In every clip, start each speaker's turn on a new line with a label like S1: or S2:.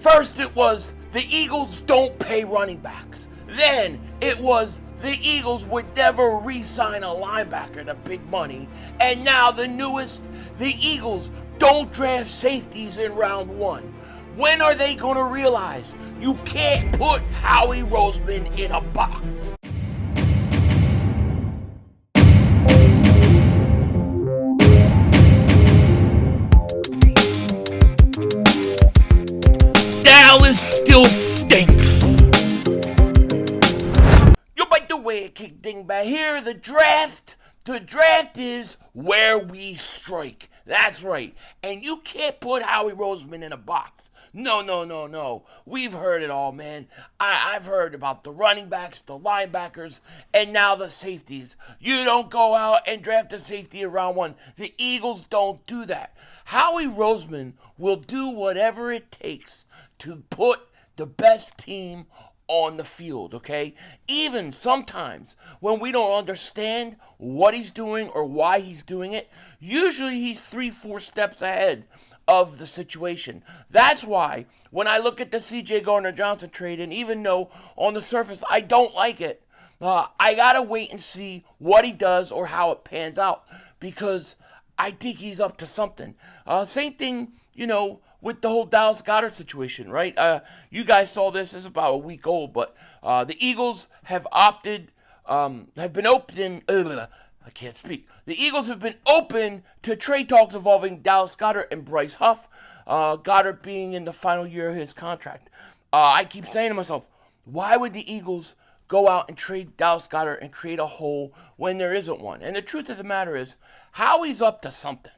S1: First it was the Eagles don't pay running backs. Then it was the Eagles would never re-sign a linebacker to big money. And now the newest, the Eagles don't draft safeties in round one. When are they going to realize you can't put Howie Roseman in a box? Dallas still stinks. You bite the way it kicked Dingbat here. The draft is where we strike. That's right. And you can't put Howie Roseman in a box. No. We've heard it all, man. I've heard about the running backs, the linebackers, and now the safeties. You don't go out and draft a safety in round one. The Eagles don't do that. Howie Roseman will do whatever it takes to put the best team on the field, okay? Even sometimes when we don't understand what he's doing or why he's doing it, usually he's 3-4 steps ahead of the situation. That's why when I look at the C.J. Gardner-Johnson trade, and even though on the surface I don't like it, I gotta wait and see what he does or how it pans out, because I think he's up to something. Same thing, with the whole Myles Garrett situation, right? You guys saw this. It's about a week old, but the Eagles have been open. I can't speak. The Eagles have been open to trade talks involving Myles Garrett and Bryce Huff. Goddard being in the final year of his contract. I keep saying to myself, why would the Eagles go out and trade Myles Garrett and create a hole when there isn't one? And the truth of the matter is, Howie's up to something.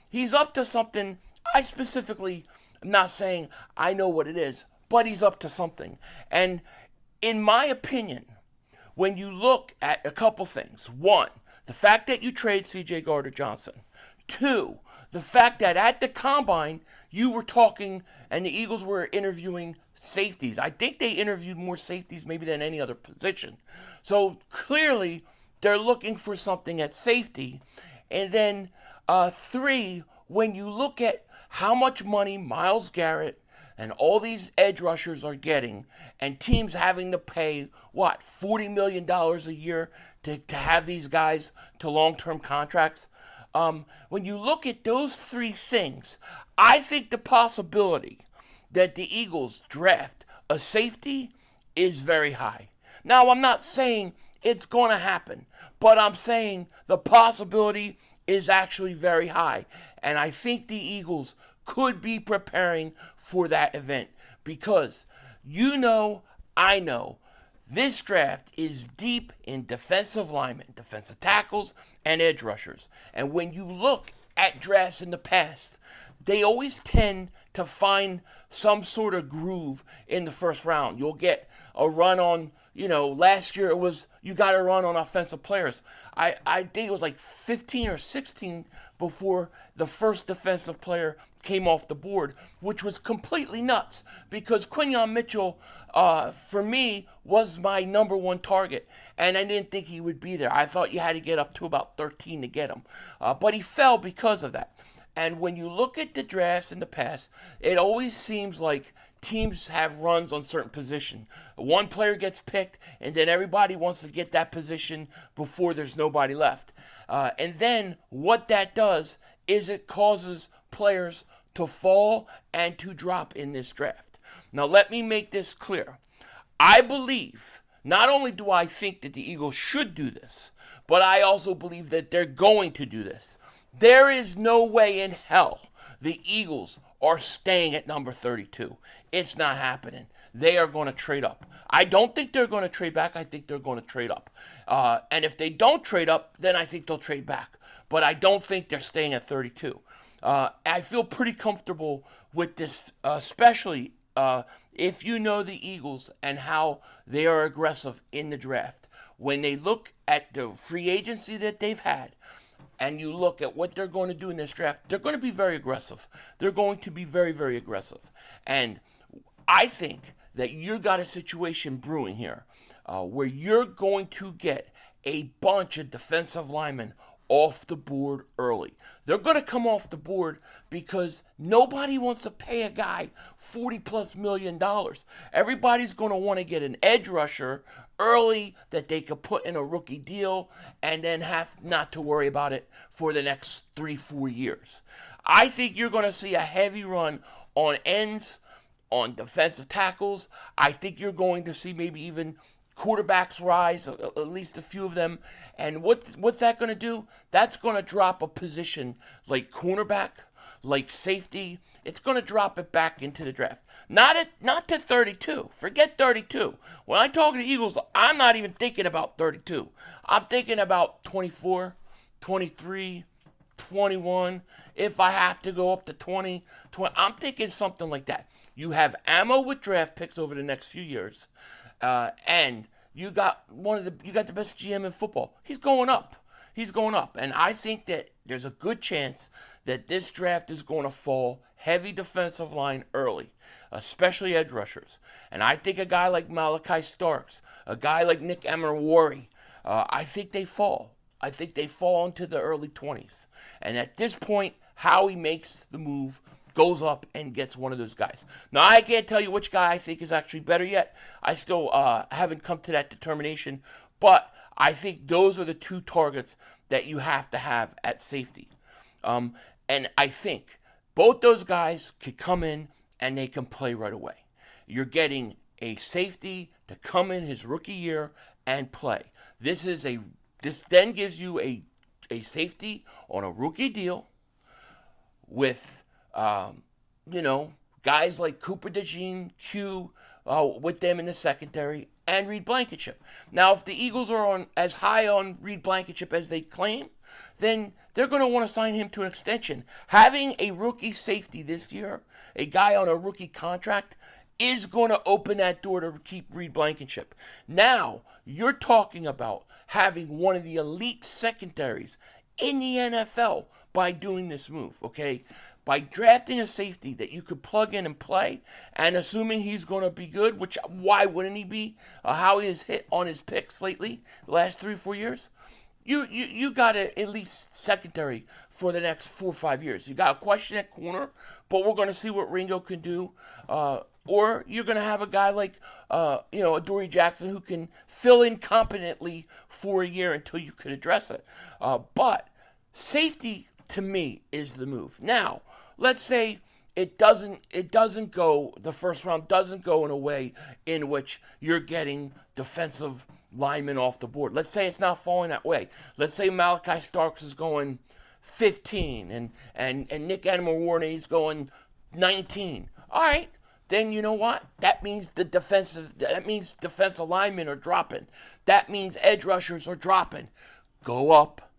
S1: He's up to something. I specifically am not saying I know what it is, but he's up to something. And in my opinion, when you look at a couple things, one, the fact that you trade C.J. Gardner-Johnson. Two, the fact that at the combine, you were talking and the Eagles were interviewing safeties. I think they interviewed more safeties maybe than any other position. So clearly, they're looking for something at safety. And then three, when you look at how much money Myles Garrett and all these edge rushers are getting, and teams having to pay, $40 million a year to have these guys to long-term contracts. When you look at those three things, I think the possibility that the Eagles draft a safety is very high. Now, I'm not saying it's going to happen, but I'm saying the possibility is actually very high. And I think the Eagles could be preparing for that event because I know, this draft is deep in defensive linemen, defensive tackles, and edge rushers. And when you look at drafts in the past, they always tend to find some sort of groove in the first round. You'll get a run on, last year you got a run on offensive players. I think it was like 15 or 16 before the first defensive player came off the board, which was completely nuts because Quinyon Mitchell, for me, was my number one target, and I didn't think he would be there. I thought you had to get up to about 13 to get him, but he fell because of that. And when you look at the drafts in the past, it always seems like teams have runs on certain position. One player gets picked, and then everybody wants to get that position before there's nobody left. And then what that does is it causes players to fall and to drop in this draft. Now, let me make this clear. I believe, not only do I think that the Eagles should do this, but I also believe that they're going to do this. There is no way in hell the Eagles are staying at number 32. It's not happening. They are going to trade up. I don't think they're going to trade back. I think they're going to trade up. And if they don't trade up, then I think they'll trade back. But I don't think they're staying at 32. I feel pretty comfortable with this, especially if you know the Eagles and how they are aggressive in the draft. When they look at the free agency that they've had, and you look at what they're going to do in this draft, they're going to be very aggressive. They're going to be very, very aggressive. And I think that you got a situation brewing here where you're going to get a bunch of defensive linemen off the board early. They're going to come off the board because nobody wants to pay a guy $40+ million. Everybody's going to want to get an edge rusher early that they could put in a rookie deal and then have not to worry about it for the next 3-4 years. I think you're going to see a heavy run on ends, on defensive tackles. I think you're going to see maybe even quarterbacks rise, at least a few of them. And what's that going to do? That's going to drop a position like cornerback, like safety. It's going to drop it back into the draft. Not to 32. Forget 32. When I talk to the Eagles, I'm not even thinking about 32. I'm thinking about 24, 23, 21. If I have to go up to 20, I'm thinking something like that. You have ammo with draft picks over the next few years. And you got the best GM in football. He's going up. And I think that there's a good chance that this draft is going to fall heavy defensive line early, especially edge rushers. And I think a guy like Malachi Starks, a guy like Nick Emenwari, I think they fall. I think they fall into the early 20s. And at this point, Howie makes the move, goes up and gets one of those guys. Now, I can't tell you which guy I think is actually better yet. I still haven't come to that determination. But I think those are the two targets that you have to have at safety. And I think both those guys could come in and they can play right away. You're getting a safety to come in his rookie year and play. This then gives you a safety on a rookie deal with guys like Cooper DeJean, Q, with them in the secondary, and Reed Blankenship. Now, if the Eagles are as high on Reed Blankenship as they claim, then they're going to want to sign him to an extension. Having a rookie safety this year, a guy on a rookie contract, is going to open that door to keep Reed Blankenship. Now, you're talking about having one of the elite secondaries in the NFL by doing this move, okay? By drafting a safety that you could plug in and play, and assuming he's going to be good, which why wouldn't he be? How he has hit on his picks lately, the last 3-4 years. You got a at least secondary for the next 4 or 5 years. You got a question at corner, but we're going to see what Ringo can do. Or you're going to have a guy like, Adoree Jackson who can fill in competently for a year until you can address it. But safety, to me, is the move. Now, let's say it doesn't go, the first round doesn't go in a way in which you're getting defensive linemen off the board. Let's say it's not falling that way. Let's say Malachi Starks is going 15 and Nick Emenwari is going 19. All right. Then you know what? That means defensive linemen are dropping. That means edge rushers are dropping. Go up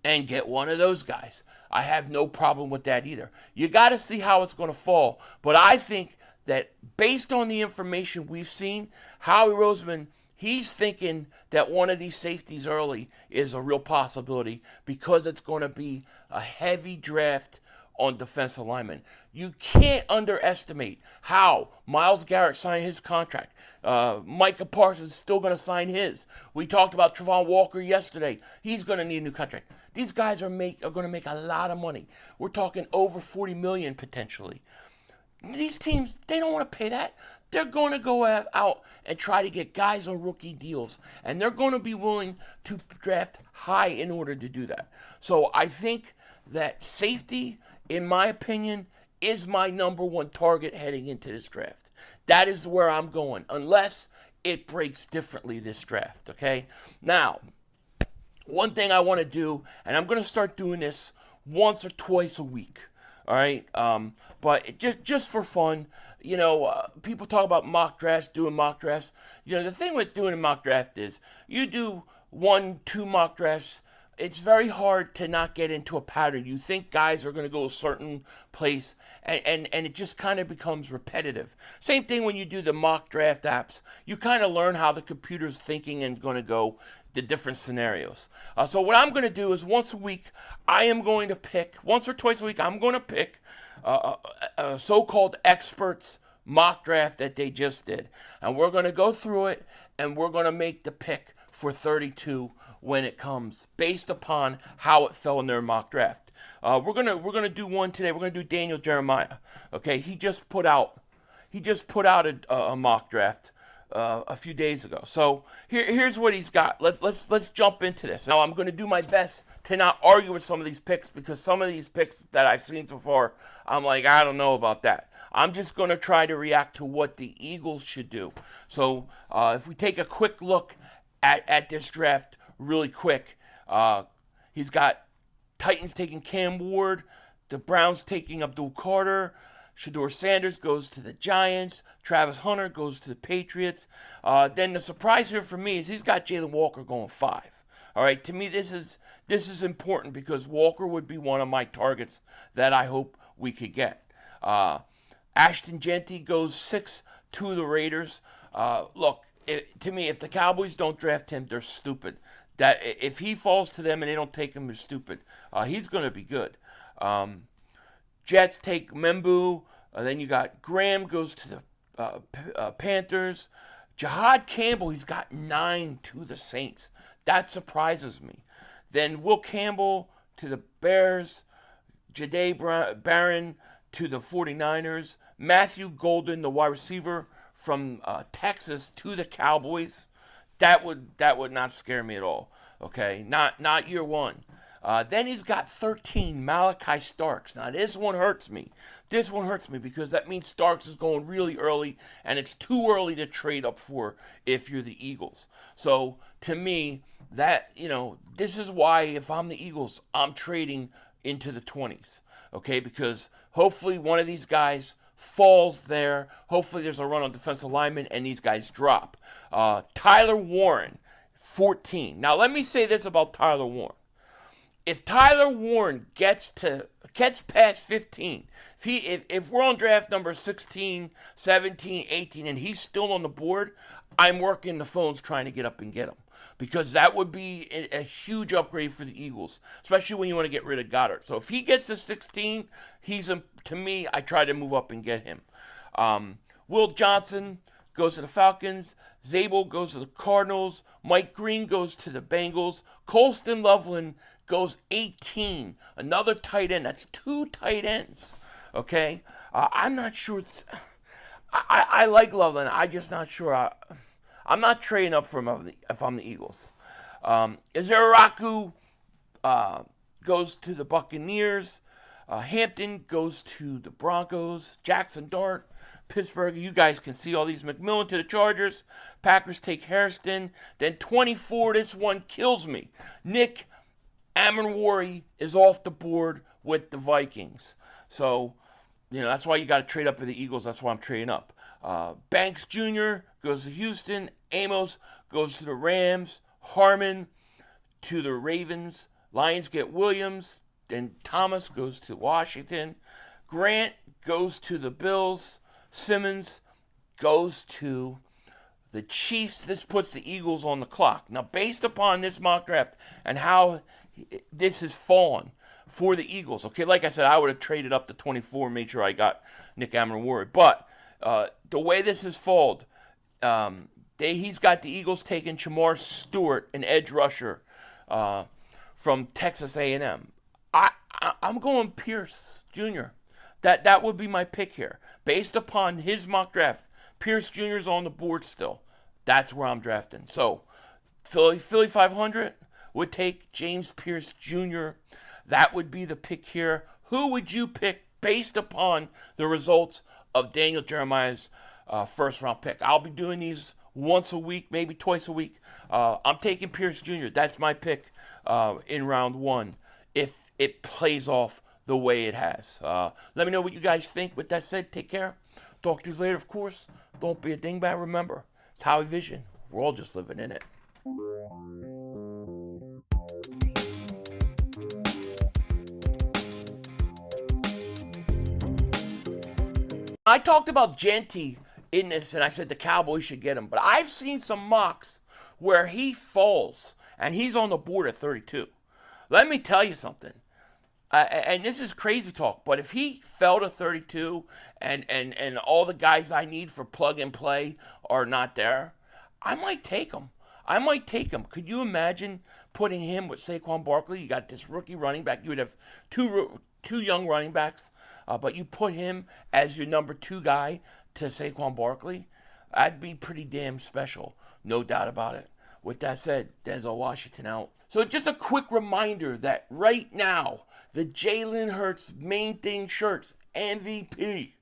S1: and get one of those guys. I have no problem with that either. You got to see how it's going to fall. But I think that based on the information we've seen, Howie Roseman, he's thinking that one of these safeties early is a real possibility because it's going to be a heavy draft on defensive linemen. You can't underestimate how Myles Garrett signed his contract. Micah Parsons is still going to sign his. We talked about Travon Walker yesterday. He's going to need a new contract. These guys are going to make a lot of money. We're talking over $40 million potentially. These teams, they don't want to pay that. They're going to go out and try to get guys on rookie deals. And they're going to be willing to draft high in order to do that. So I think that safety, in my opinion, is my number one target heading into this draft. That is where I'm going, unless it breaks differently this draft, okay? Now, one thing I want to do, and I'm going to start doing this once or twice a week, all right? But just for fun, people talk about mock drafts, doing mock drafts. The thing with doing a mock draft is you do 1-2 mock drafts. It's very hard to not get into a pattern. You think guys are going to go a certain place, and it just kind of becomes repetitive. Same thing when you do the mock draft apps. You kind of learn how the computer's thinking and going to go the different scenarios. So what I'm going to do is once or twice a week, I'm going to pick a so-called experts mock draft that they just did. And we're going to go through it, and we're going to make the pick for 32 when it comes, based upon how it fell in their mock draft. We're gonna do one today. We're gonna do Daniel Jeremiah. Okay, he just put out a mock draft a few days ago. So here's what he's got. Let's jump into this. Now I'm going to do my best to not argue with some of these picks, because some of these picks that I've seen so far, I'm like, I don't know about that. I'm just going to try to react to what the Eagles should do. So if we take a quick look at this draft really quick, he's got Titans taking Cam Ward, the Browns taking Abdul Carter, Shedeur Sanders goes to the Giants. Travis Hunter goes to the Patriots. Then the surprise here for me is he's got Jalen Walker going 5. All right, to me this is important, because Walker would be one of my targets that I hope we could get. Ashton Jeanty goes 6 to the Raiders. Look, to me, if the Cowboys don't draft him, they're stupid. That if he falls to them and they don't take him, they're stupid. He's going to be good. Jets take Membu. Then you got Graham goes to the Panthers. Jahad Campbell, he's got 9 to the Saints. That surprises me. Then Will Campbell to the Bears. Jahdae Barron to the 49ers. Matthew Golden, the wide receiver from Texas, to the Cowboys. That would not scare me at all. Okay, not year one. Then he's got 13, Malachi Starks. Now, this one hurts me. This one hurts me because that means Starks is going really early, and it's too early to trade up for if you're the Eagles. So, to me, this is why if I'm the Eagles, I'm trading into the 20s. Okay, because hopefully one of these guys falls there. Hopefully there's a run on defensive linemen, and these guys drop. Tyler Warren, 14. Now, let me say this about Tyler Warren. If Tyler Warren gets past 15, if we're on draft number 16, 17, 18, and he's still on the board, I'm working the phones trying to get up and get him, because that would be a huge upgrade for the Eagles, especially when you want to get rid of Goddard. So if he gets to 16, to me, I try to move up and get him. Will Johnson goes to the Falcons. Zabel goes to the Cardinals. Mike Green goes to the Bengals. Colston Loveland goes 18. Another tight end. That's 2 tight ends. Okay? I'm not sure I like Loveland. I'm just not sure. I'm not trading up for him if I'm the Eagles. Izaraku goes to the Buccaneers. Hampton goes to the Broncos. Jackson Dart, Pittsburgh. You guys can see all these. McMillan to the Chargers. Packers take Hairston. Then 24, this one kills me. Nick Amenwari is off the board with the Vikings. So, that's why you got to trade up with the Eagles. That's why I'm trading up. Banks Jr. goes to Houston. Amos goes to the Rams. Harmon to the Ravens. Lions get Williams. Then Thomas goes to Washington. Grant goes to the Bills. Simmons goes to the Chiefs. This puts the Eagles on the clock. Now, based upon this mock draft and how this has fallen for the Eagles, okay, like I said, I would have traded up to 24, made sure I got Nick Amenwari. But the way this has fallen, he's got the Eagles taking Jamar Stewart, an edge rusher from Texas A&M. I'm going Pierce Jr. That would be my pick here. Based upon his mock draft, Pierce Jr. is on the board still. That's where I'm drafting. So, Philly 500 would take James Pierce Jr. That would be the pick here. Who would you pick based upon the results of Daniel Jeremiah's first-round pick? I'll be doing these once a week, maybe twice a week. I'm taking Pierce Jr. That's my pick in round 1 if it plays off the way it has. Let me know what you guys think. With that said, take care. Talk to you later, of course. Don't be a dingbat. Remember, it's Howie Vision. We're all just living in it. I talked about Jeanty in this, and I said the Cowboys should get him. But I've seen some mocks where he falls, and he's on the board at 32. Let me tell you something. And this is crazy talk, but if he fell to 32 and all the guys I need for plug and play are not there, I might take him. I might take him. Could you imagine putting him with Saquon Barkley? You got this rookie running back. You would have two young running backs, but you put him as your number 2 guy to Saquon Barkley. That'd be pretty damn special, no doubt about it. With that said, Denzel Washington out. So just a quick reminder that right now, the Jalen Hurts Main Thing shirts, MVP,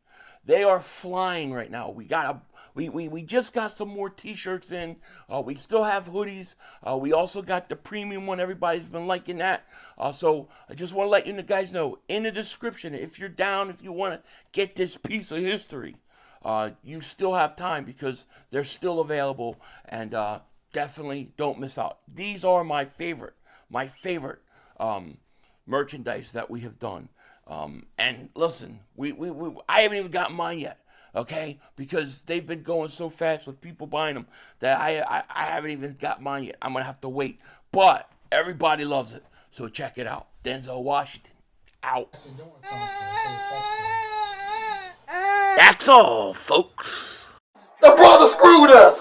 S1: they are flying right now. We just got some more t-shirts in. We still have hoodies. We also got the premium one. Everybody's been liking that. So I just want to let you guys know, in the description, if you're down, if you want to get this piece of history, you still have time because they're still available, and definitely don't miss out. These are my favorite merchandise that we have done. And listen, I haven't even got mine yet, okay? Because they've been going so fast with people buying them that I haven't even got mine yet. I'm gonna have to wait. But everybody loves it, so check it out. Denzel Washington out. That's all, folks.
S2: The brother screwed us.